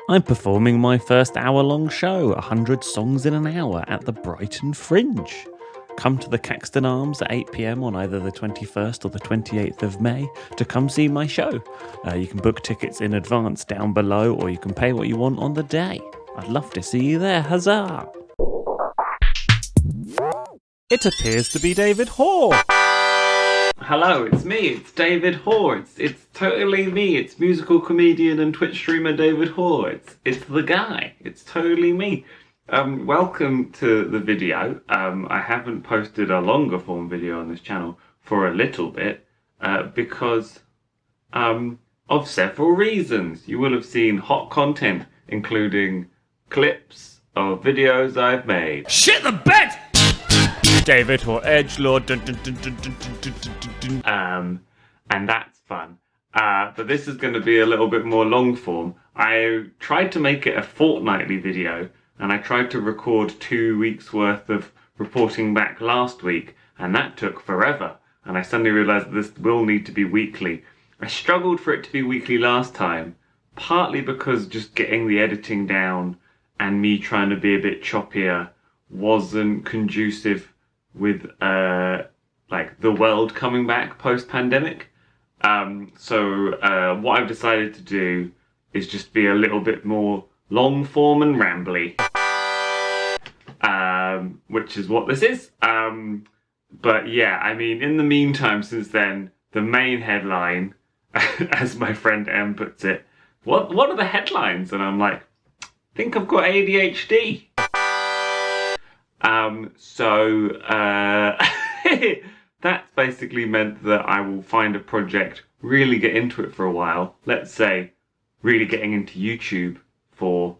I'm performing my first hour-long show, 100 songs in an hour, at the Brighton Fringe. Come to the Caxton Arms at 8 p.m. on either the 21st or the 28th of May to come see my show. You can book tickets in advance down below, or you can pay what you want on the day. I'd love to see you there, huzzah! It appears to be David Hoare. Hello, it's me, it's David Hoare. It's totally me. It's musical comedian and Twitch streamer David Hoare. It's the guy. It's totally me. Welcome to the video. I haven't posted a longer form video on this channel for a little bit because of several reasons. You will have seen hot content, including clips of videos I've made. Shit the bed! David Hoare, edgelord. Dun, dun, dun, dun, dun, dun, dun, dun. And that's fun. But this is going to be a little bit more long form. I tried to make it a fortnightly video, and I tried to record 2 weeks worth of reporting back last week, and that took forever. And I suddenly realised that this will need to be weekly. I struggled for it to be weekly last time, partly because just getting the editing down and me trying to be a bit choppier wasn't conducive with like the world coming back post-pandemic. So what I've decided to do is just be a little bit more long form and rambly, which is what this is. But yeah, I mean, in the meantime, since then, the main headline, as my friend M puts it, what are the headlines? And I'm like, I think I've got ADHD. That's basically meant that I will find a project, really get into it for a while. Let's say really getting into YouTube for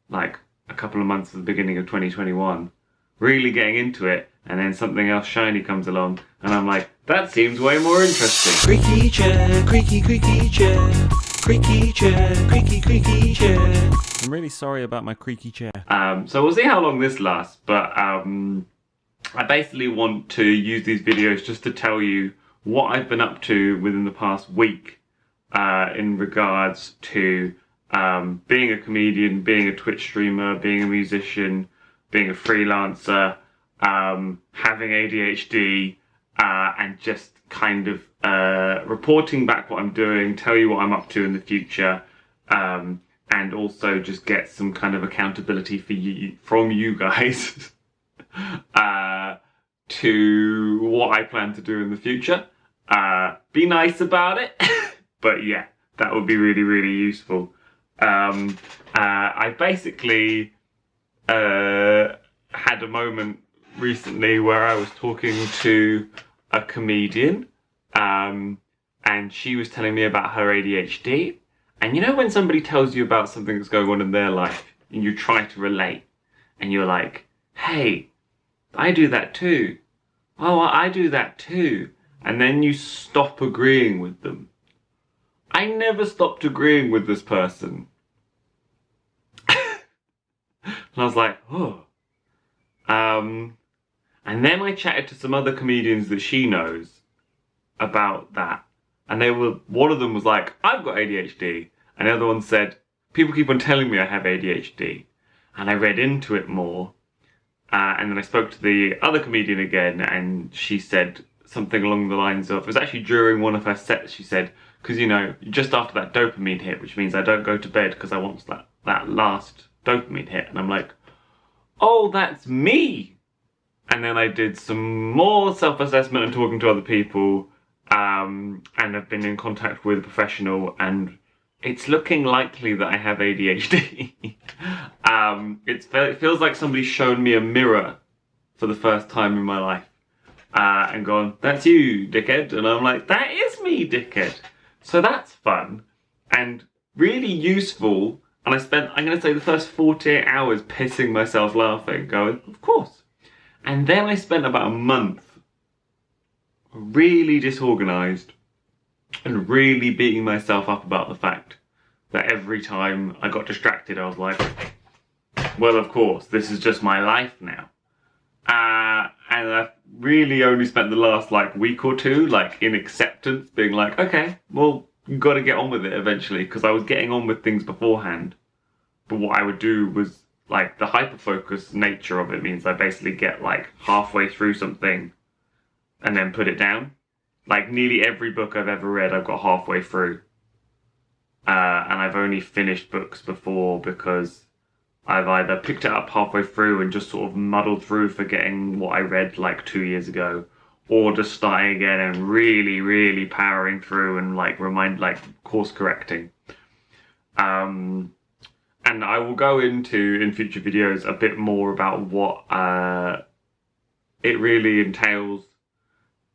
like a couple of months at the beginning of 2021. Really getting into it, and then something else shiny comes along, and I'm like, that seems way more interesting. Creaky chair, creaky, creaky chair. Creaky chair, creaky, creaky chair. I'm really sorry about my creaky chair. So we'll see how long this lasts, but I basically want to use these videos just to tell you what I've been up to within the past week in regards to being a comedian, being a Twitch streamer, being a musician, being a freelancer, having ADHD, and just kind of reporting back what I'm doing, tell you what I'm up to in the future, and also just get some kind of accountability from you guys to what I plan to do in the future. Be nice about it, but yeah, that would be really, really useful. I basically had a moment recently where I was talking to a comedian, and she was telling me about her ADHD. And you know when somebody tells you about something that's going on in their life and you try to relate, and you're like, hey, I do that too. Oh, I do that too. And then you stop agreeing with them. I never stopped agreeing with this person. And I was like, oh. And then I chatted to some other comedians that she knows about that. And one of them was like, I've got ADHD. And the other one said, people keep on telling me I have ADHD. And I read into it more. And then I spoke to the other comedian again, and she said something along the lines of, it was actually during one of her sets, she said, because, you know, just after that dopamine hit, which means I don't go to bed because I want that last dopamine hit. And I'm like, oh, that's me. And then I did some more self-assessment and talking to other people, and I've been in contact with a professional, and it's looking likely that I have ADHD. It feels like somebody's shown me a mirror for the first time in my life, and gone, that's you, dickhead. And I'm like, that is me, dickhead. So that's fun and really useful. And I spent, I'm going to say, the first 48 hours pissing myself laughing, going, of course. And then I spent about a month really disorganised and really beating myself up about the fact that every time I got distracted, I was like, well, of course, this is just my life now. And I've really only spent the last week or two in acceptance, being like, okay, well, you've got to get on with it eventually, because I was getting on with things beforehand. But what I would do was, like, the hyper-focus nature of it means I basically get, like, halfway through something and then put it down. Like, nearly every book I've ever read, I've got halfway through. And I've only finished books before because I've either picked it up halfway through and just sort of muddled through forgetting what I read, like, 2 years ago, or just starting again and really, really powering through and, like, course correcting. And I will go into, in future videos, a bit more about what it really entails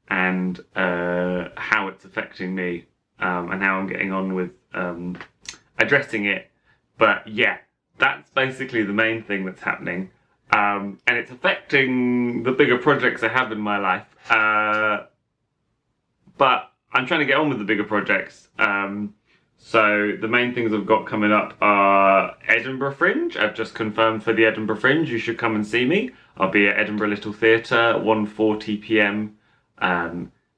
and how it's affecting me and how I'm getting on with addressing it. But yeah, that's basically the main thing that's happening. And it's affecting the bigger projects I have in my life. But I'm trying to get on with the bigger projects. So the main things I've got coming up are Edinburgh Fringe. I've just confirmed for the Edinburgh Fringe. You should come and see me. I'll be at Edinburgh Little Theatre, 1:40 p.m.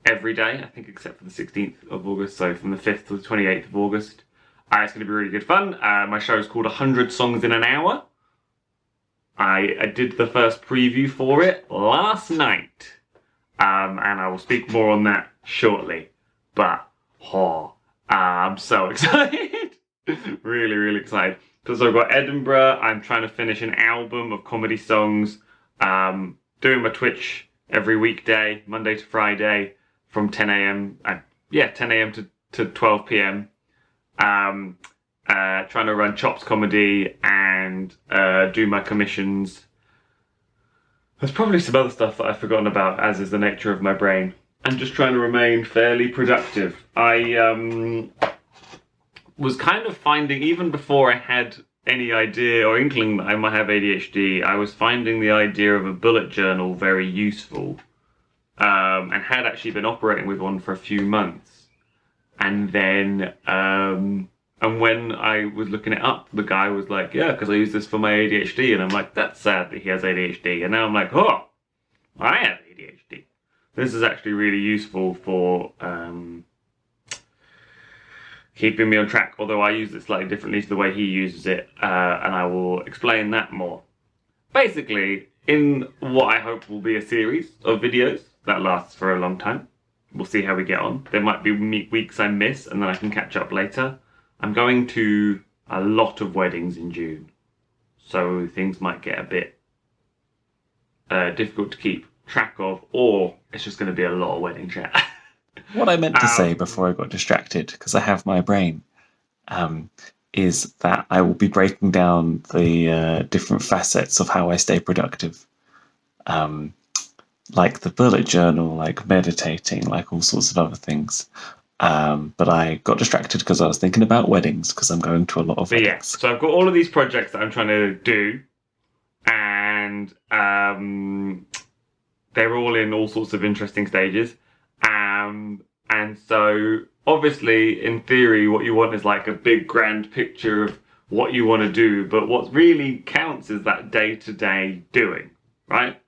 Every day, I think, except for the 16th of August. So from the 5th to the 28th of August. It's going to be really good fun. My show is called 100 Songs in an Hour. I did the first preview for it last night. And I will speak more on that shortly. But, I'm so excited. Really, really excited. Because I've got Edinburgh. I'm trying to finish an album of comedy songs. Doing my Twitch every weekday, Monday to Friday, from 10 a.m. 10 a.m. to 12 p.m. Trying to run Chops Comedy and do my commissions. There's probably some other stuff that I've forgotten about, as is the nature of my brain. I'm just trying to remain fairly productive. I was kind of finding, even before I had any idea or inkling that I might have ADHD, I was finding the idea of a bullet journal very useful. And had actually been operating with one for a few months. And then, and when I was looking it up, the guy was like, yeah, because I use this for my ADHD. And I'm like, that's sad that he has ADHD. And now I'm like, oh, I have ADHD. This is actually really useful for keeping me on track, although I use it slightly differently to the way he uses it, and I will explain that more. Basically, in what I hope will be a series of videos that lasts for a long time, we'll see how we get on. There might be weeks I miss, and then I can catch up later. I'm going to a lot of weddings in June, so things might get a bit difficult to keep track of, or it's just going to be a lot of wedding chat. What I meant to say before I got distracted, because I have my brain, is that I will be breaking down the different facets of how I stay productive. Like the bullet journal, like meditating, like all sorts of other things. But I got distracted because I was thinking about weddings, because I'm going to a lot of weddings. Yeah, so I've got all of these projects that I'm trying to do, and they're all in all sorts of interesting stages. And so, obviously, in theory, what you want is like a big grand picture of what you want to do, but what really counts is that day-to-day doing, right?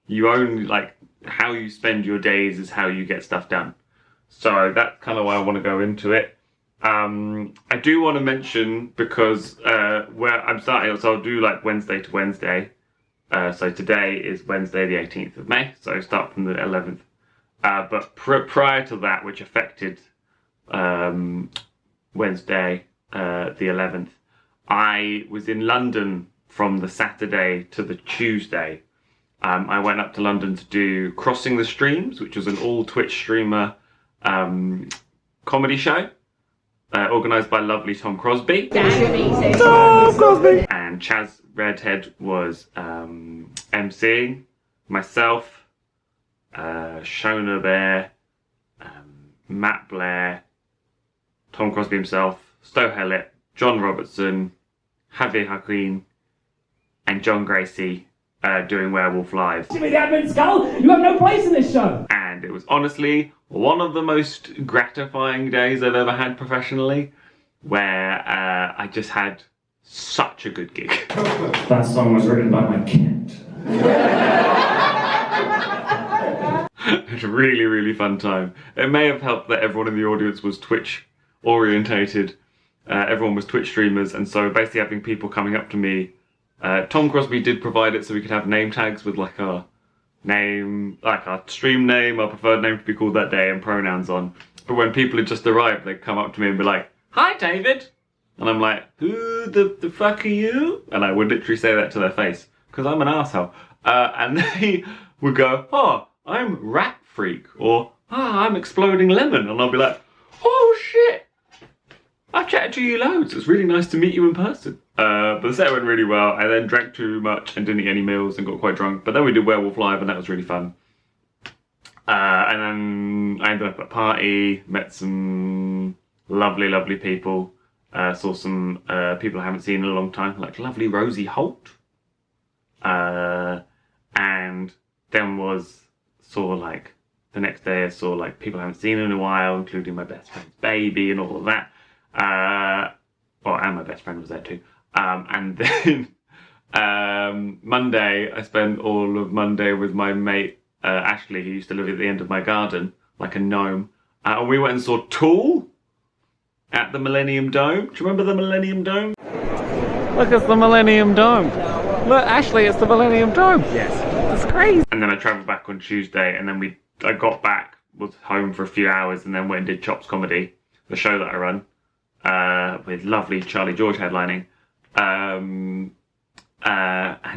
You only, like, how you spend your days is how you get stuff done. So that's kind of why I want to go into it. I do want to mention, because where I'm starting, so I'll do like Wednesday to Wednesday. So today is Wednesday the 18th of May, so start from the 11th. But prior to that, which affected Wednesday the 11th, I was in London from the Saturday to the Tuesday. I went up to London to do Crossing the Streams, which was an all-Twitch streamer comedy show, organised by lovely Tom Crosby. Tom Crosby! And Chaz Redhead was emceeing, myself, Shona Bear, Matt Blair, Tom Crosby himself, Stowe Hellett, John Robertson, Javier Haquin, and John Gracie doing Werewolf Live. Give me the admin skull! You have no place in this show! And it was honestly one of the most gratifying days I've ever had professionally, where I just had such a good gig. That song was written by my cat. It's a really, really fun time. It may have helped that everyone in the audience was Twitch orientated, everyone was Twitch streamers, and so basically having people coming up to me. Tom Crosby did provide it so we could have name tags with like our name, like our stream name, our preferred name to be called that day, and pronouns on. But when people had just arrived, they'd come up to me and be like, "Hi, David," and I'm like, "Who the fuck are you?" And I would literally say that to their face because I'm an asshole. And they would go, "Oh, I'm Rat Freak," or I'm Exploding Lemon, and I'll be like, "Oh shit, I've chatted to you loads. It's really nice to meet you in person." But the set went really well. I then drank too much and didn't eat any meals and got quite drunk. But then we did Werewolf Live and that was really fun. And then I ended up at a party, met some lovely people. Saw some people I haven't seen in a long time, like lovely Rosie Holt. And then saw like the next day I saw like people I haven't seen in a while, including my best friend's baby and all of that. And my best friend was there too. And then Monday, I spent all of Monday with my mate Ashley, who used to live at the end of my garden, like a gnome. And we went and saw Tool at the Millennium Dome. Do you remember the Millennium Dome? Look, it's the Millennium Dome. Look, Ashley, it's the Millennium Dome. Yes. It's crazy. And then I travelled back on Tuesday, and then I got back, was home for a few hours, and then went and did Chops Comedy, the show that I run, with lovely Charlie George headlining. And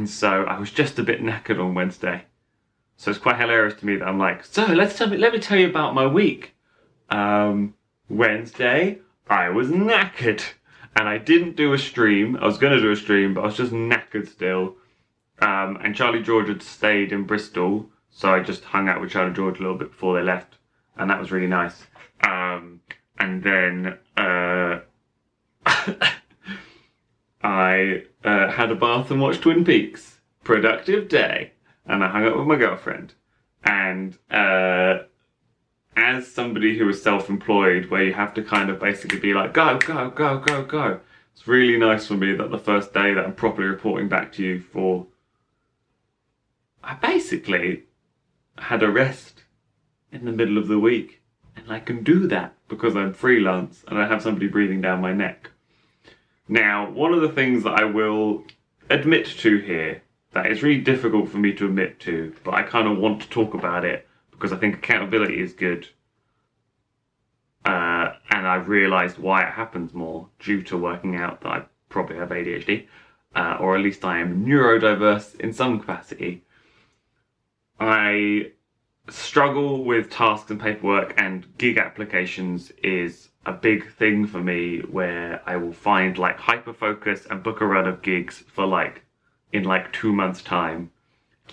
so I was just a bit knackered on Wednesday. So it's quite hilarious to me that I'm like, so let me tell you about my week. Wednesday, I was knackered. And I didn't do a stream. I was going to do a stream, but I was just knackered still. And Charlie George had stayed in Bristol, so I just hung out with Charlie George a little bit before they left. And that was really nice. And then I had a bath and watched Twin Peaks. Productive day. And I hung out with my girlfriend. And as somebody who is self-employed, where you have to kind of basically be like, go, it's really nice for me that the first day that I'm properly reporting back to you I basically had a rest in the middle of the week. And I can do that because I'm freelance and I have somebody breathing down my neck. Now, one of the things that I will admit to here that is really difficult for me to admit to, but I kind of want to talk about it because I think accountability is good. And I've realised why it happens more due to working out that I probably have ADHD, or at least I am neurodiverse in some capacity. I struggle with tasks and paperwork, and gig applications is a big thing for me where I will find like hyper-focus and book a run of gigs for in 2 months' time.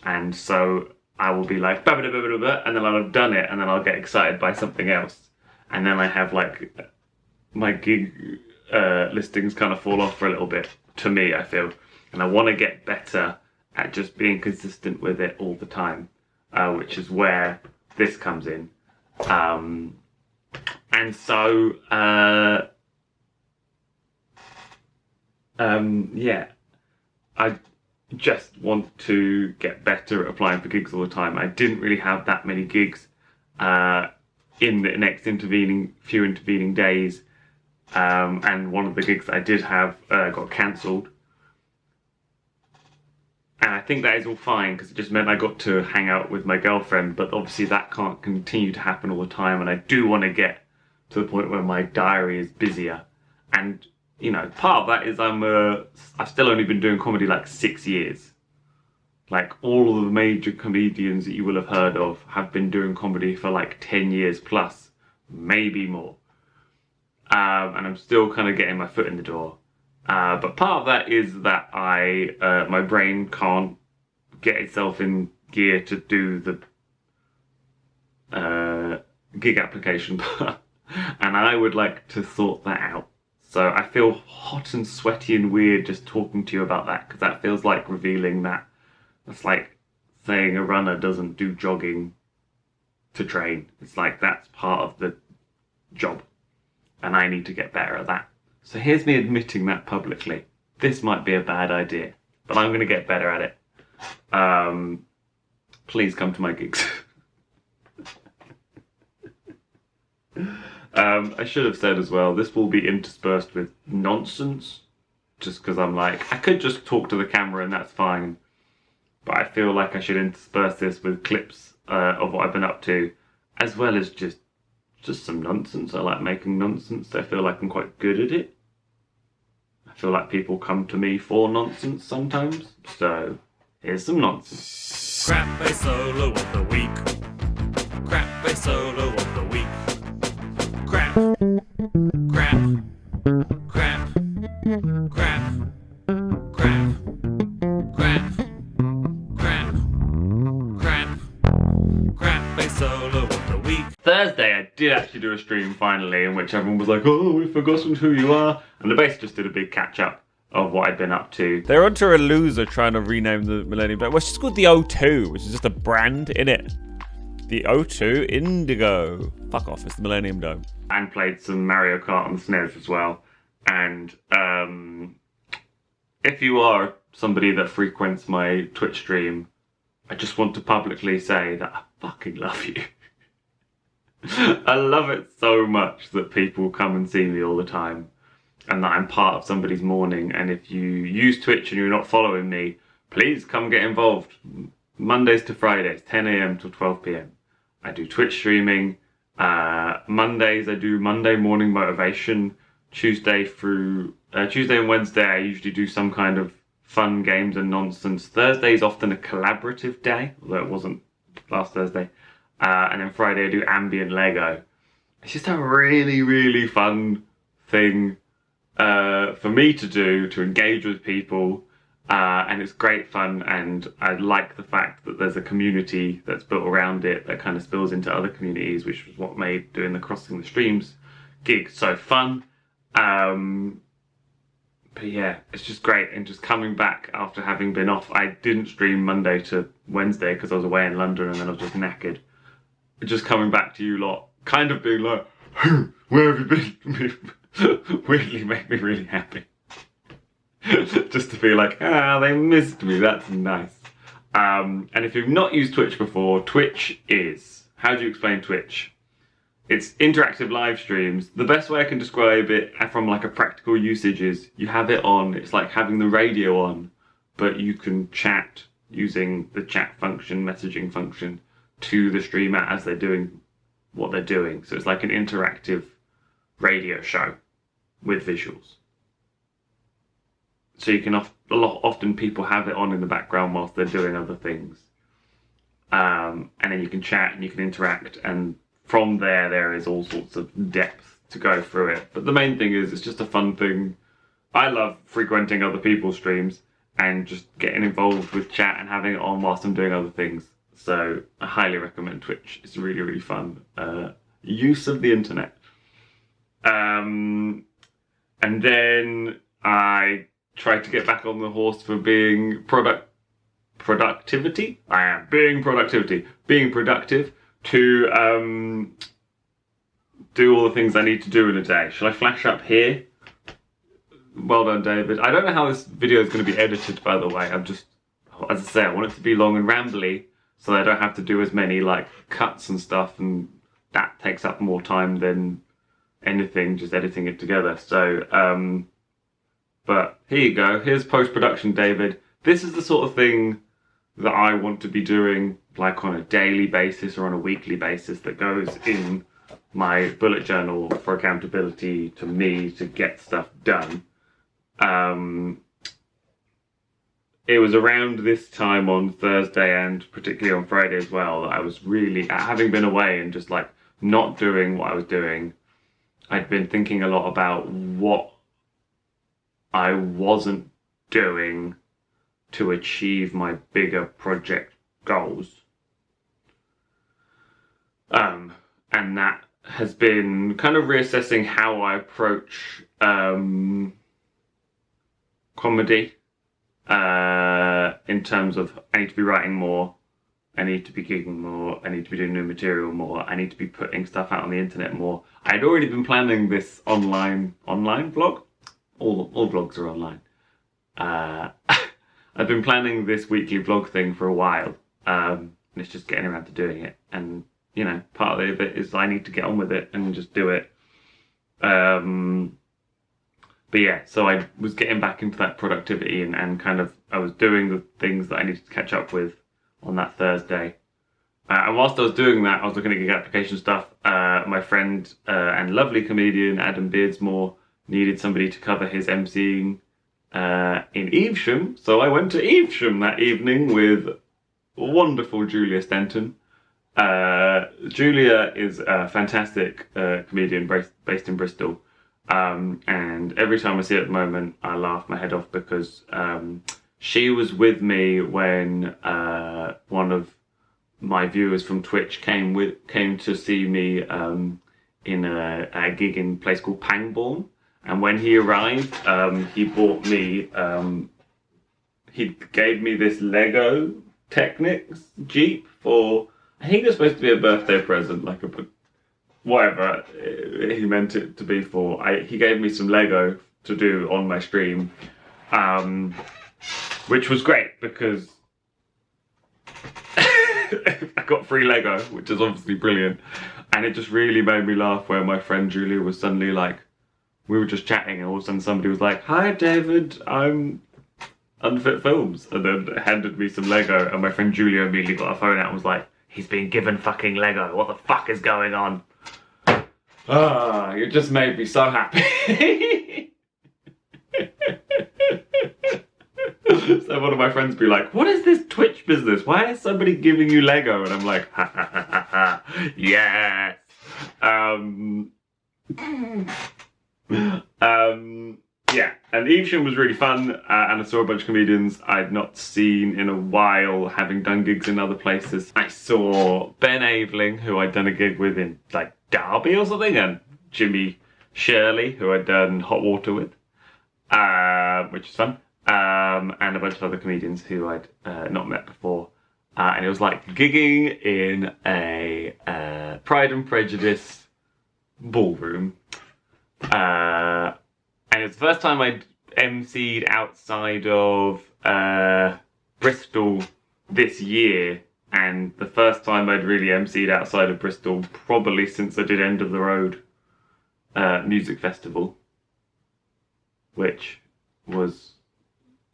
And so I will be like, and then I'll have done it, and then I'll get excited by something else. And then I have my gig listings kind of fall off for a little bit, to me, I feel. And I want to get better at just being consistent with it all the time, which is where this comes in. And so, I just want to get better at applying for gigs all the time. I didn't really have that many gigs in the next few intervening days, and one of the gigs that I did have got cancelled. And I think that is all fine because it just meant I got to hang out with my girlfriend, but obviously that can't continue to happen all the time, and I do want to get to the point where my diary is busier. And part of that is I've still only been doing comedy 6 years. All of the major comedians that you will have heard of have been doing comedy for 10 years plus, maybe more. And I'm still kind of getting my foot in the door. But part of that is that my brain can't get itself in gear to do the gig application part. And I would like to sort that out. So I feel hot and sweaty and weird just talking to you about that, because that feels like revealing that. It's like saying a runner doesn't do jogging to train. It's like that's part of the job. And I need to get better at that. So here's me admitting that publicly. This might be a bad idea, but I'm going to get better at it. Please come to my gigs. I should have said as well, this will be interspersed with nonsense, just because I'm like, I could just talk to the camera and that's fine, but I feel like I should intersperse this with clips of what I've been up to, as well as just some nonsense. I like making nonsense. I feel like I'm quite good at it. I feel like people come to me for nonsense sometimes, so here's some nonsense. Crap bass solo of the week. Crap bass solo of the week. Crap. Crap. Crap. Crap. Crap. Crap. Crap. Crap. Crap bass solo of the week. Thursday I did actually do a stream finally in which everyone was like, oh, we've forgotten who you are, and the bass just did a big catch up of what I'd been up to. They're onto a loser trying to rename the Millennium Dome. Well, it's just called the O2, which is just a brand in it. The O2 Indigo. Fuck off, it's the Millennium Dome. And played some Mario Kart on the SNES as well. And if you are somebody that frequents my Twitch stream, I just want to publicly say that I fucking love you. I love it so much that people come and see me all the time, and that I'm part of somebody's morning. And if you use Twitch and you're not following me, please come get involved. Mondays to Fridays, 10 a.m. till 12 p.m. I do Twitch streaming. Mondays I do Monday morning motivation. Tuesday and Wednesday I usually do some kind of fun games and nonsense. Thursday is often a collaborative day, although it wasn't last Thursday. And then Friday I do ambient Lego. It's just a really, really fun thing for me to do, to engage with people, and it's great fun, and I like the fact that there's a community that's built around it that kind of spills into other communities, which was what made doing the Crossing the Streams gig so fun. But yeah, it's just great, and just coming back after having been off. I didn't stream Monday to Wednesday because I was away in London and then I was just knackered. Just coming back to you lot, kind of being like, where have you been? Weirdly made me really happy. Just to be like, they missed me, that's nice. And if you've not used Twitch before, Twitch is, how do you explain Twitch? It's interactive live streams. The best way I can describe it from like a practical usage is you have it on, it's like having the radio on, but you can chat using the chat function, messaging function, to the streamer as they're doing what they're doing. So it's like an interactive radio show with visuals. So you can often people have it on in the background whilst they're doing other things. And then you can chat and you can interact, and from there is all sorts of depth to go through it. But the main thing is it's just a fun thing. I love frequenting other people's streams and just getting involved with chat and having it on whilst I'm doing other things. So I highly recommend Twitch. It's really, really fun use of the internet. And then I tried to get back on the horse for being productivity. I am being productive to do all the things I need to do in a day. Shall I flash up here? Well done, David. I don't know how this video is going to be edited, by the way. I'm just, as I say, I want it to be long and rambly, so I don't have to do as many like cuts and stuff, and that takes up more time than anything just editing it together. So, but here you go. Here's post-production, David. This is the sort of thing that I want to be doing like on a daily basis or on a weekly basis, that goes in my bullet journal for accountability to me to get stuff done. It was around this time on Thursday and particularly on Friday as well that I was really, having been away and just like not doing what I was doing, I'd been thinking a lot about what I wasn't doing to achieve my bigger project goals. And that has been kind of reassessing how I approach comedy. In terms of, I need to be writing more, I need to be gigging more, I need to be doing new material more, I need to be putting stuff out on the internet more. I'd already been planning this online vlog. All vlogs are online. I've been planning this weekly vlog thing for a while, and it's just getting around to doing it. And, you know, part of it is I need to get on with it and just do it. But yeah, so I was getting back into that productivity and kind of I was doing the things that I needed to catch up with on that Thursday. And whilst I was doing that, I was looking at gig application stuff. My friend and lovely comedian Adam Beardsmore needed somebody to cover his MCing in Evesham. So I went to Evesham that evening with wonderful Julia Stenton. Julia is a fantastic comedian based in Bristol. And every time I see her at the moment, I laugh my head off because she was with me when one of my viewers from Twitch came to see me in a gig in a place called Pangbourne. And when he arrived, he bought me, he gave me this Lego Technics Jeep for, I think it was supposed to be a birthday present, like whatever he meant it to be for. He gave me some Lego to do on my stream, which was great because I got free Lego, which is obviously brilliant. And it just really made me laugh where my friend Julia was suddenly like, we were just chatting and all of a sudden somebody was like, "Hi David, I'm Unfit Films," and then handed me some Lego, and my friend Julia immediately got her phone out and was like, "He's been given fucking Lego, what the fuck is going on?" Ah, you just made me so happy. So one of my friends be like, "What is this Twitch business? Why is somebody giving you Lego?" And I'm like, ha ha ha ha ha, yes. Yeah, and Evesham was really fun, and I saw a bunch of comedians I'd not seen in a while, having done gigs in other places. I saw Ben Aveling, who I'd done a gig with in like Derby or something, and Jimmy Shirley, who I'd done Hot Water with, which is fun, and a bunch of other comedians who I'd not met before. And it was like gigging in a Pride and Prejudice ballroom. And it's the first time I'd MC'd outside of Bristol this year, and the first time I'd really MC'd outside of Bristol probably since I did End of the Road Music Festival, which was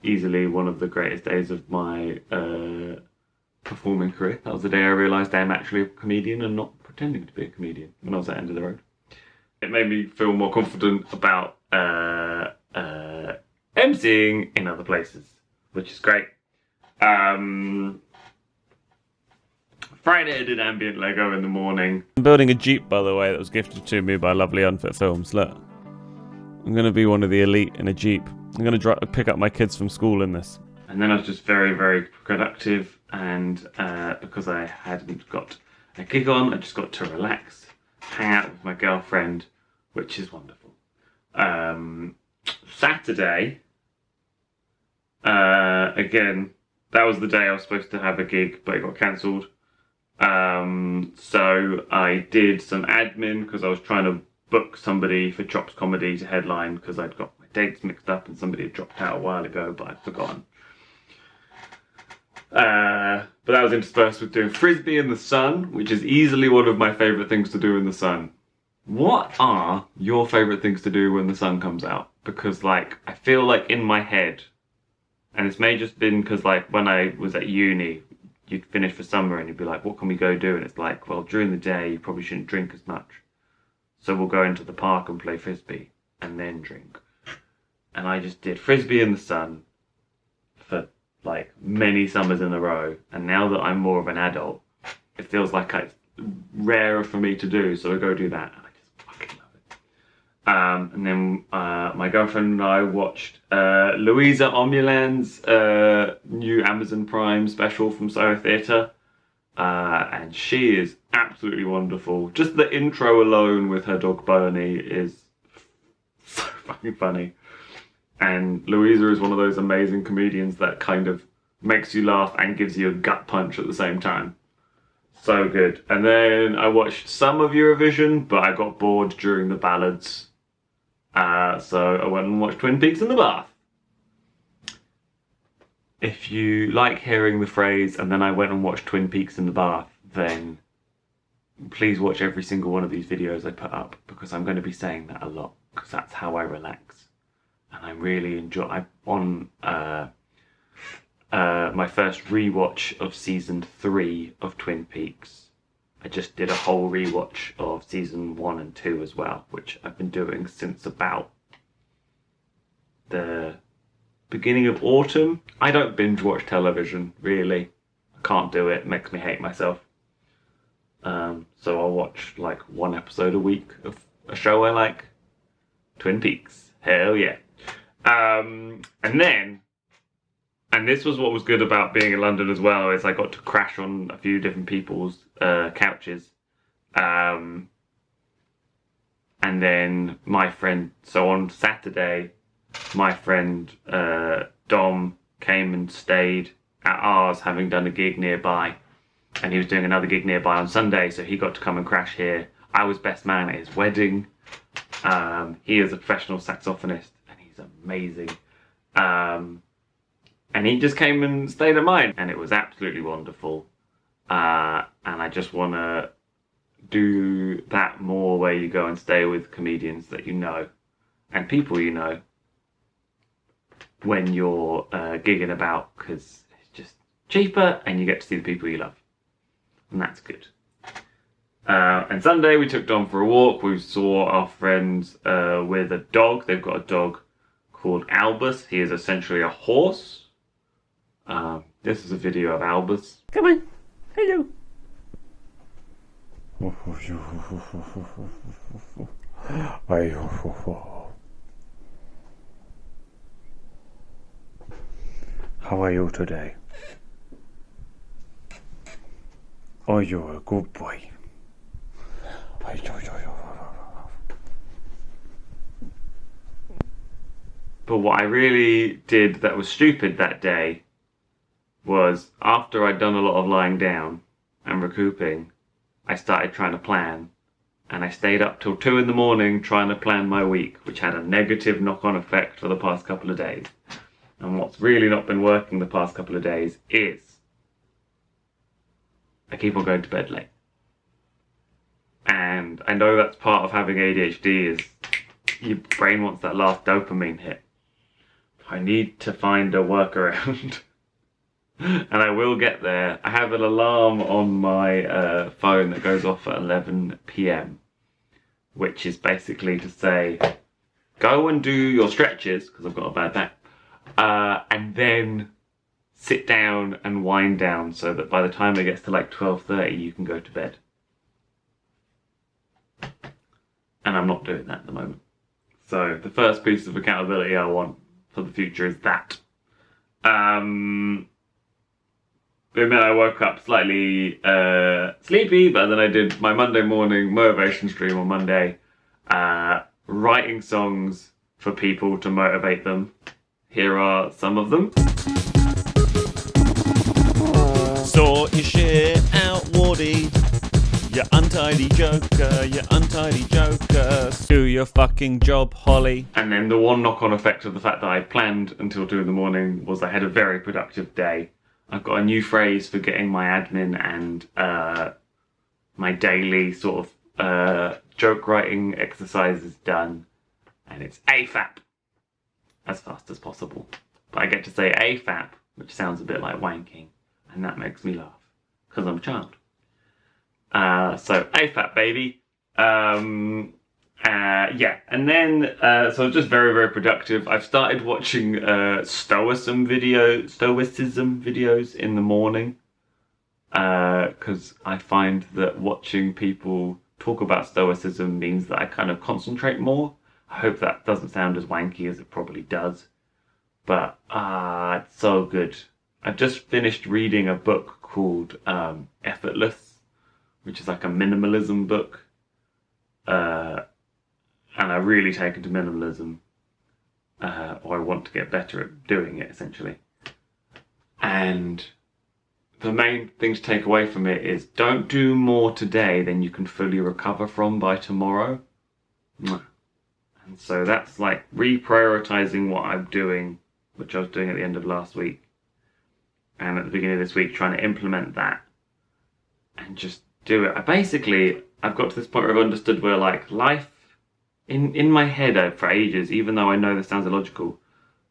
easily one of the greatest days of my performing career. That was the day I realised I am actually a comedian and not pretending to be a comedian when I was at End of the Road. It made me feel more confident about MCing in other places, which is great. Friday I did ambient Lego in the morning. I'm building a Jeep, by the way, that was gifted to me by lovely Unfit Films. Look, I'm going to be one of the elite in a Jeep. I'm going to pick up my kids from school in this. And then I was just very, very productive, and because I hadn't got a gig on, I just got to relax, hang out with my girlfriend, which is wonderful. Saturday, again, that was the day I was supposed to have a gig, but it got cancelled. So I did some admin because I was trying to book somebody for Chops Comedy to headline because I'd got my dates mixed up and somebody had dropped out a while ago, but I'd forgotten. But that was interspersed with doing Frisbee in the sun, which is easily one of my favourite things to do in the sun. What are your favourite things to do when the sun comes out? Because, like, I feel like in my head, and this may just been because, like, when I was at uni, you'd finish for summer and you'd be like, what can we go do? And it's like, well, during the day, you probably shouldn't drink as much. So we'll go into the park and play Frisbee and then drink. And I just did Frisbee in the sun for, like, many summers in a row. And now that I'm more of an adult, it feels like it's rarer for me to do. So I go do that. And then my girlfriend and I watched Louisa Omulan's new Amazon Prime special from Soho Theatre. And she is absolutely wonderful. Just the intro alone with her dog Bernie is so fucking funny. And Louisa is one of those amazing comedians that kind of makes you laugh and gives you a gut punch at the same time. So good. And then I watched some of Eurovision, but I got bored during the ballads. So I went and watched Twin Peaks in the bath. If you like hearing the phrase, and then I went and watched Twin Peaks in the bath, then please watch every single one of these videos I put up, because I'm going to be saying that a lot, because that's how I relax. And I really enjoy. I'm on my first rewatch of season 3 of Twin Peaks. I just did a whole rewatch of season 1 and 2 as well, which I've been doing since about the beginning of autumn. I don't binge watch television, really. I can't do it. It makes me hate myself. So I'll watch like 1 episode a week of a show I like. Twin Peaks. Hell yeah. And this was what was good about being in London as well, is I got to crash on a few different people's couches. And then my friend, so on Saturday, my friend Dom came and stayed at ours, having done a gig nearby. And he was doing another gig nearby on Sunday, so he got to come and crash here. I was best man at his wedding. He is a professional saxophonist, and he's amazing. And he just came and stayed at mine, and it was absolutely wonderful. And I just want to do that more, where you go and stay with comedians that you know and people you know when you're gigging about, because it's just cheaper and you get to see the people you love. And that's good. And Sunday we took Dom for a walk. We saw our friends with a dog. They've got a dog called Albus. He is essentially a horse. This is a video of Albus. Come on. Hello. How are you today? Oh, you're a good boy. But what I really did that was stupid that day was, after I'd done a lot of lying down and recouping, I started trying to plan. And I stayed up till 2 in the morning trying to plan my week, which had a negative knock-on effect for the past couple of days. And what's really not been working the past couple of days is I keep on going to bed late. And I know that's part of having ADHD, is your brain wants that last dopamine hit. I need to find a workaround. And I will get there. I have an alarm on my phone that goes off at 11 p.m, which is basically to say, go and do your stretches, because I've got a bad back, and then sit down and wind down, so that by the time it gets to like 12:30 you can go to bed. And I'm not doing that at the moment. So the first piece of accountability I want for the future is that. It meant I woke up slightly sleepy, but then I did my Monday morning motivation stream on Monday, writing songs for people to motivate them. Here are some of them. Sort your shit out, Wardy. You untidy joker, you untidy joker. Do your fucking job, Holly. And then the one knock-on effect of the fact that I planned until 2 in the morning was I had a very productive day. I've got a new phrase for getting my admin and my daily sort of joke writing exercises done. And it's AFAP. As fast as possible. But I get to say AFAP, which sounds a bit like wanking. And that makes me laugh. Because I'm a child. So AFAP, baby. Yeah, and then so just very, very productive. I've started watching stoicism videos in the morning, because I find that watching people talk about stoicism means that I kind of concentrate more. I hope that doesn't sound as wanky as it probably does, but it's so good. I've just finished reading a book called Effortless, which is like a minimalism book. And I've really taken to minimalism, or I want to get better at doing it, essentially. And the main thing to take away from it is, don't do more today than you can fully recover from by tomorrow. And so that's like reprioritizing what I'm doing, which I was doing at the end of last week. And at the beginning of this week, trying to implement that. And just do it. I've got to this point where I've understood where like life in my head for ages, even though I know this sounds illogical,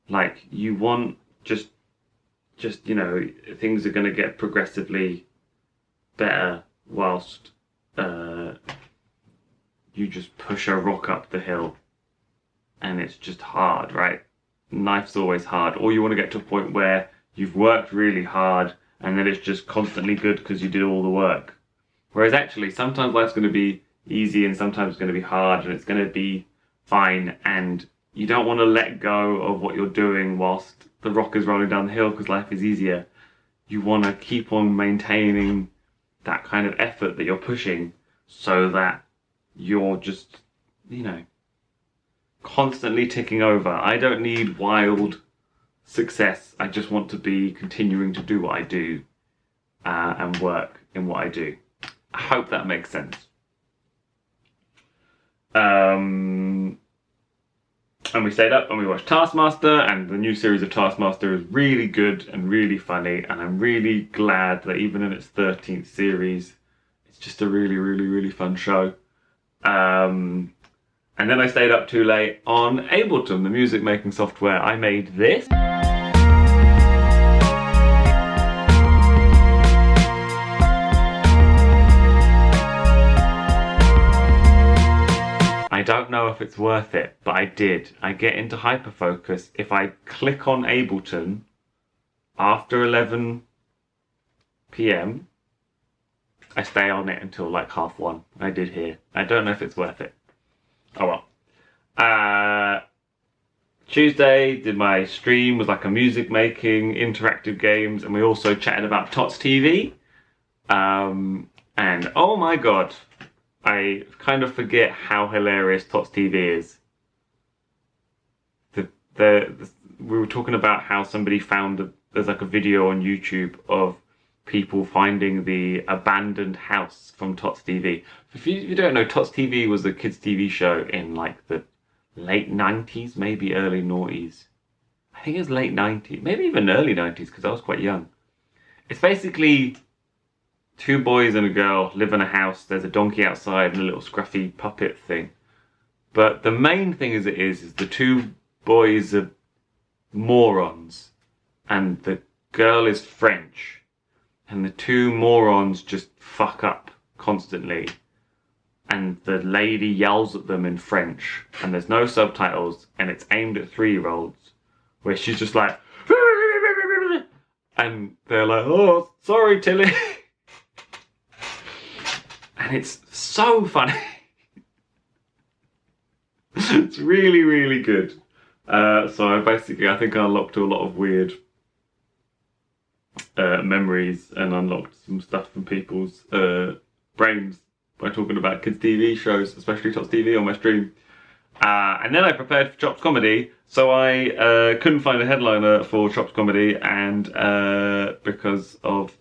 like you want just you know, things are going to get progressively better whilst you just push a rock up the hill and it's just hard, right? Life's always hard. Or you want to get to a point where you've worked really hard and then it's just constantly good because you did all the work. Whereas actually sometimes life's going to be easy and sometimes it's going to be hard and it's going to be fine, and you don't want to let go of what you're doing whilst the rock is rolling down the hill because life is easier. You want to keep on maintaining that kind of effort that you're pushing so that you're just, you know, constantly ticking over. I don't need wild success. I just want to be continuing to do what I do and work in what I do. I hope that makes sense. And we stayed up and we watched Taskmaster, and the new series of Taskmaster is really good and really funny, and I'm really glad that even in its 13th series, it's just a really, really, really fun show. And then I stayed up too late on Ableton, the music making software. I made this. I don't know if it's worth it, but I did. I get into hyperfocus if I click on Ableton after 11 p.m. I stay on it until like 1:30. I did here. I don't know if it's worth it. Oh well. Tuesday did my stream, was like a music making, interactive games, and we also chatted about TOTS TV. And oh my god, I kind of forget how hilarious TOTS TV is. We were talking about how somebody found there's like a video on YouTube of people finding the abandoned house from TOTS TV. If you don't know, TOTS TV was a kids' TV show in like the late 90s, maybe early noughties. I think it was late 90s, maybe even early 90s because I was quite young. It's basically two boys and a girl live in a house. There's a donkey outside and a little scruffy puppet thing. But the main thing is the two boys are morons and the girl is French. And the two morons just fuck up constantly. And the lady yells at them in French. And there's no subtitles. And it's aimed at 3-year-olds. Where she's just like... And they're like, oh, sorry, Tilly. And it's so funny. It's really, really good. So I think I unlocked a lot of weird memories and unlocked some stuff from people's brains by talking about kids' TV shows, especially TOTS TV on my stream. And then I prepared for Chops Comedy, so I couldn't find a headliner for Chops Comedy, and because of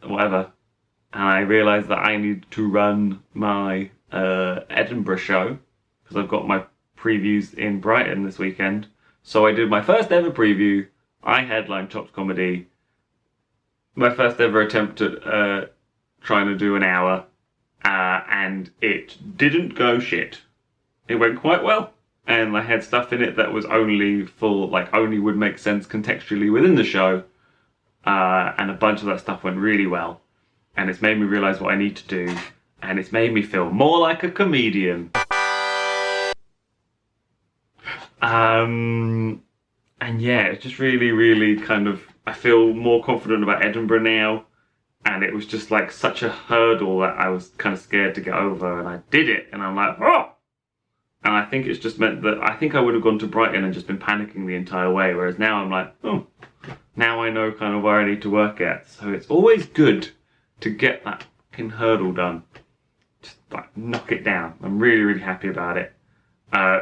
whatever, and I realised that I need to run my Edinburgh show, because I've got my previews in Brighton this weekend. So I did my first ever preview. I headlined Chops Comedy. My first ever attempt at trying to do an hour. And it didn't go shit. It went quite well. And I had stuff in it that was only would make sense contextually within the show. And a bunch of that stuff went really well. And it's made me realise what I need to do. And it's made me feel more like a comedian. And yeah, it's just really, really kind of... I feel more confident about Edinburgh now. And it was just like such a hurdle that I was kind of scared to get over. And I did it. And I'm like, oh! And I think it's just meant that I think I would have gone to Brighton and just been panicking the entire way. Whereas now I'm like, oh, now I know kind of where I need to work at. So it's always good to get that fucking hurdle done. Just like knock it down. I'm really, really happy about it.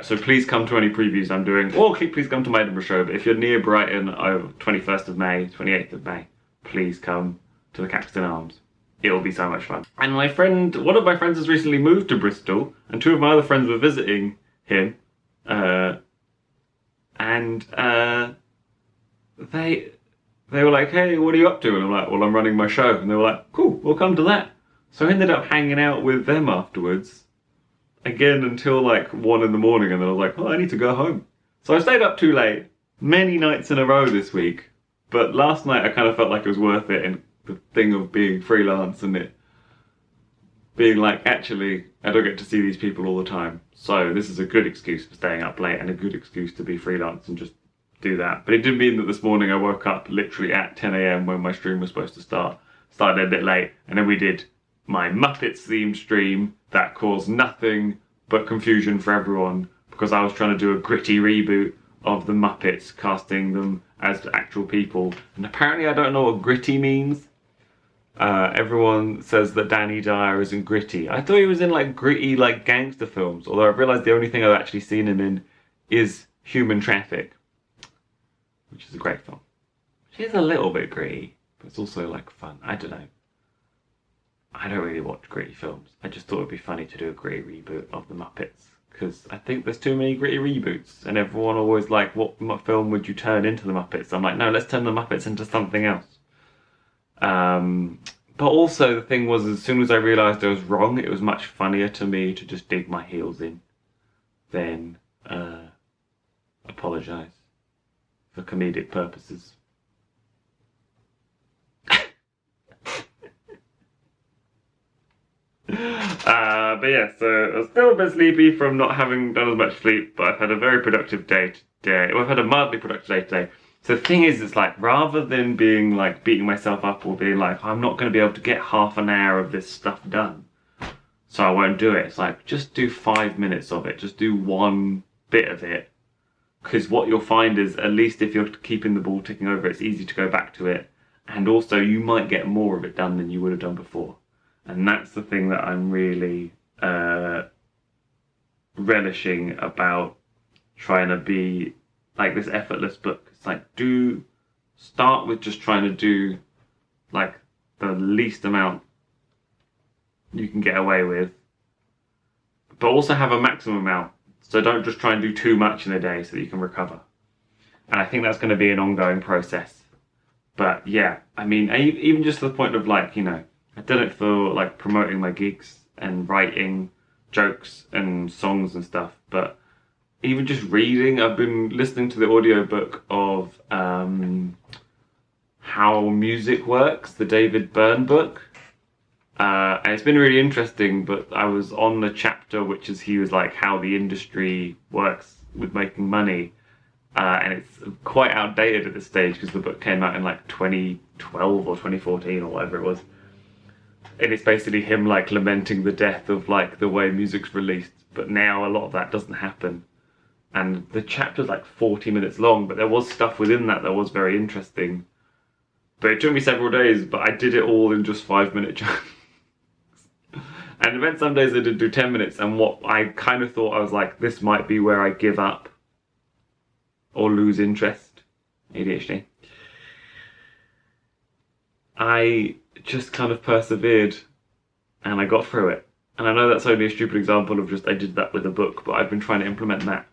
So please come to any previews I'm doing, or please come to my Edinburgh show. But if you're near Brighton over 21st of May, 28th of May, please come to the Caxton Arms. It'll be so much fun. And one of my friends has recently moved to Bristol, and two of my other friends were visiting him. they were like, hey, what are you up to? And I'm like, well, I'm running my show. And they were like, cool, we'll come to that. So I ended up hanging out with them afterwards, again until like 1 in the morning, and then I was like, oh, I need to go home. So I stayed up too late, many nights in a row this week, but last night I kind of felt like it was worth it, and the thing of being freelance and it being like, actually, I don't get to see these people all the time. So this is a good excuse for staying up late and a good excuse to be freelance and just do that. But it did mean that this morning I woke up literally at 10 a.m. when my stream was supposed to start. Started a bit late, and then we did my Muppets themed stream that caused nothing but confusion for everyone because I was trying to do a gritty reboot of the Muppets, casting them as actual people. And apparently I don't know what gritty means. Everyone says that Danny Dyer isn't gritty. I thought he was in like gritty like gangster films, although I've realised the only thing I've actually seen him in is Human Traffic, which is a great film. It is a little bit gritty, but it's also like fun. I don't know. I don't really watch gritty films. I just thought it'd be funny to do a gritty reboot of the Muppets, because I think there's too many gritty reboots, and everyone always like, what film would you turn into the Muppets? I'm like, no, let's turn the Muppets into something else. But also the thing was, as soon as I realised I was wrong, it was much funnier to me to just dig my heels in than apologise for comedic purposes. But yeah, so I was still a bit sleepy from not having done as much sleep, but I've had a very productive day today. Well, I've had a mildly productive day today. So the thing is, it's like, rather than being like beating myself up or being like, I'm not going to be able to get half an hour of this stuff done, so I won't do it. It's like, just do 5 minutes of it. Just do one bit of it. Because what you'll find is, at least if you're keeping the ball ticking over, it's easy to go back to it. And also, you might get more of it done than you would have done before. And that's the thing that I'm really relishing about trying to be like this effortless book. It's like, start with just trying to do like the least amount you can get away with, but also have a maximum amount. So don't just try and do too much in a day so that you can recover. And I think that's going to be an ongoing process. But yeah, I mean, even just to the point of like, you know, I've done it for like promoting my gigs and writing jokes and songs and stuff, but even just reading, I've been listening to the audiobook of How Music Works, the David Byrne book. And it's been really interesting, but I was on the chapter which is, he was like, how the industry works with making money. And it's quite outdated at this stage because the book came out in like 2012 or 2014 or whatever it was. And it's basically him like lamenting the death of like the way music's released. But now a lot of that doesn't happen. And the chapter's like 40 minutes long, but there was stuff within that was very interesting. But it took me several days, but I did it all in just 5-minute chunks. And then some days I did do 10 minutes, and what I kind of thought, I was like, this might be where I give up or lose interest. ADHD. I just kind of persevered, and I got through it. And I know that's only a stupid example of just, I did that with a book, but I've been trying to implement that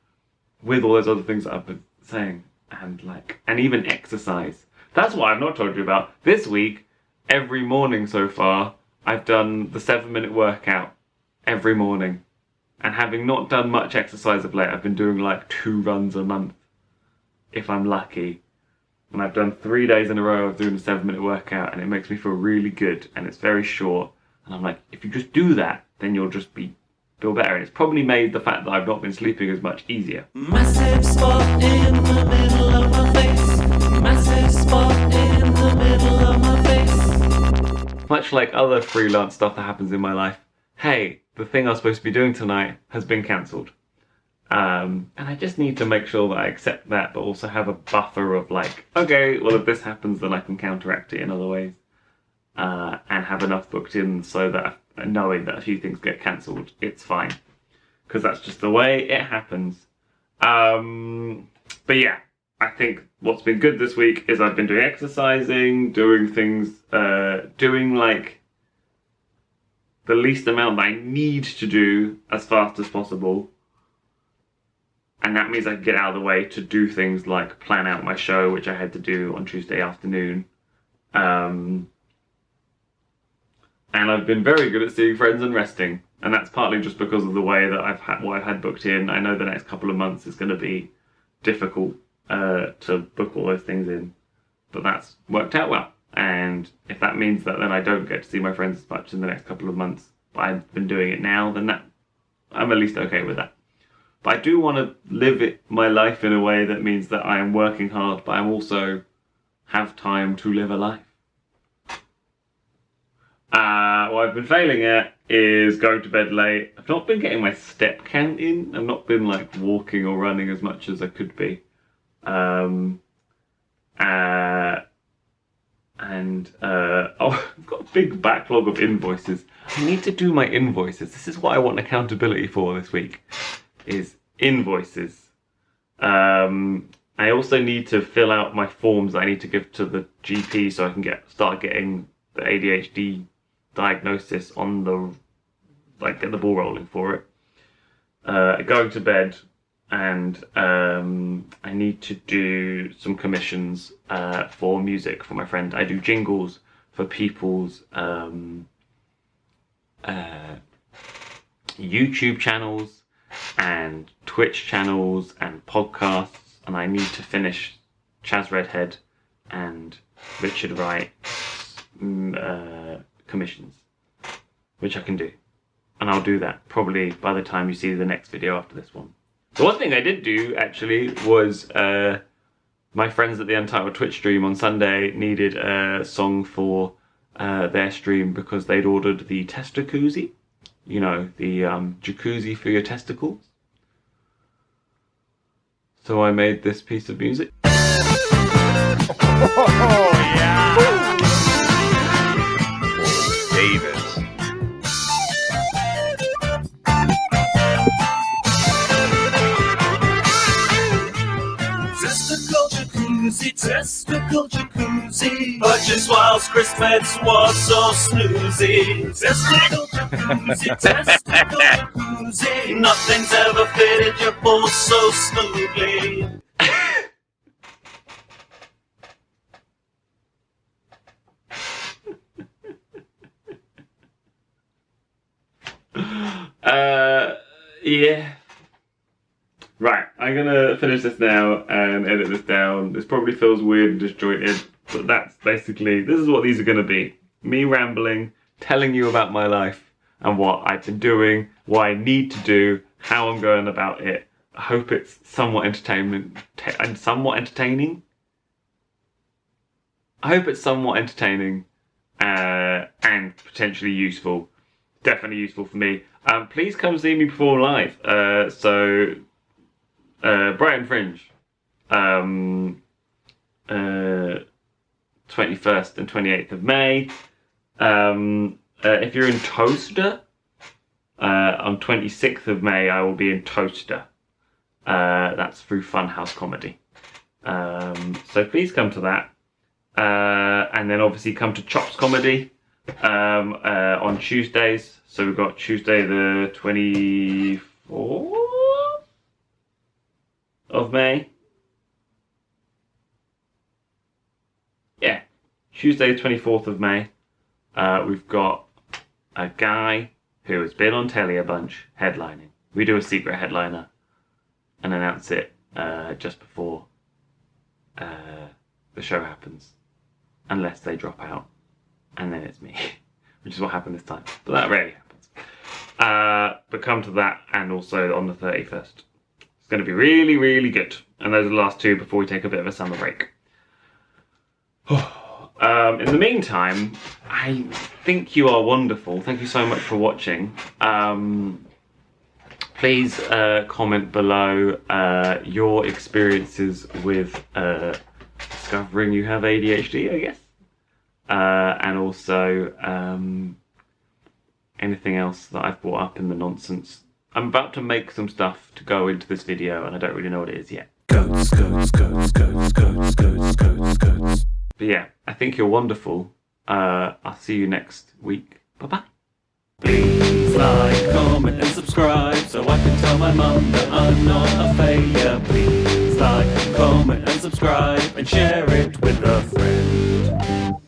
with all those other things that I've been saying, and even exercise. That's what I've not told you about. This week, every morning so far, I've done the 7-minute workout every morning. And having not done much exercise of late, I've been doing like 2 runs a month, if I'm lucky. And I've done 3 days in a row of doing a 7-minute workout, and it makes me feel really good, and it's very short. And I'm like, if you just do that, then you'll just feel better. And it's probably made the fact that I've not been sleeping as much easier. Massive spot in the middle of my face. Massive spot in the middle of my face. Much like other freelance stuff that happens in my life, hey, the thing I was supposed to be doing tonight has been cancelled. And I just need to make sure that I accept that, but also have a buffer of like, okay, well, if this happens, then I can counteract it in other ways. And have enough booked in so that knowing that a few things get cancelled, it's fine. Because that's just the way it happens. But yeah, I think what's been good this week is I've been doing exercising, doing things, doing like the least amount that I need to do as fast as possible. And that means I can get out of the way to do things like plan out my show, which I had to do on Tuesday afternoon. And I've been very good at seeing friends and resting. And that's partly just because of the way that I've had booked in. I know the next couple of months is going to be difficult to book all those things in. But that's worked out well. And if that means that then I don't get to see my friends as much in the next couple of months, but I've been doing it now, then I'm at least okay with that. But I do want to live my life in a way that means that I am working hard, but I also have time to live a life. What I've been failing at is going to bed late. I've not been getting my step count in. I've not been like walking or running as much as I could be. I've got a big backlog of invoices. I need to do my invoices. This is what I want accountability for this week, is invoices. I also need to fill out my forms that I need to give to the GP so I can start getting the ADHD diagnosis get the ball rolling for it. Going to bed, and I need to do some commissions for music for my friend. I do jingles for people's YouTube channels and Twitch channels and podcasts, and I need to finish Chaz Redhead and Richard Wright's commissions, which I can do. And I'll do that probably by the time you see the next video after this one. The one thing I did do, actually, was my friends at the Untitled Twitch stream on Sunday needed a song for their stream because they'd ordered the Testacuzzi. You know, the jacuzzi for your testicles. So I made this piece of music. Oh, yeah! David. Testicle jacuzzi, purchased whilst Christmas was so snoozy. Testicle jacuzzi, nothing's ever fitted your balls so smoothly. Yeah. Right, I'm gonna finish this now and edit this down. This probably feels weird and disjointed, but that's basically, this is what these are gonna be. Me rambling, telling you about my life and what I've been doing, what I need to do, how I'm going about it. I hope it's somewhat entertaining. I hope it's somewhat entertaining and potentially useful. Definitely useful for me. Please come see me perform live. Brighton Fringe, 21st and 28th of May. If you're in TOWCESTER, on 26th of May, I will be in TOWCESTER. That's through Funhouse Comedy. So please come to that. And then obviously come to Chops Comedy on Tuesdays. So we've got Tuesday the 24th of May. Yeah, Tuesday the 24th of May. We've got a guy who has been on telly a bunch headlining. We do a secret headliner and announce it just before the show happens, unless they drop out, and then it's me, which is what happened this time. But that rarely happens. But come to that, and also on the 31st. It's going to be really, really good. And those are the last two before we take a bit of a summer break. In the meantime, I think you are wonderful. Thank you so much for watching. Please comment below your experiences with discovering you have ADHD, I guess. And also anything else that I've brought up in the nonsense. I'm about to make some stuff to go into this video and I don't really know what it is yet. Goats. But yeah, I think you're wonderful. I'll see you next week. Bye-bye. Please like, comment and subscribe so I can tell tell my mum that I'm not a failure. Please like, comment and subscribe and share it with a friend.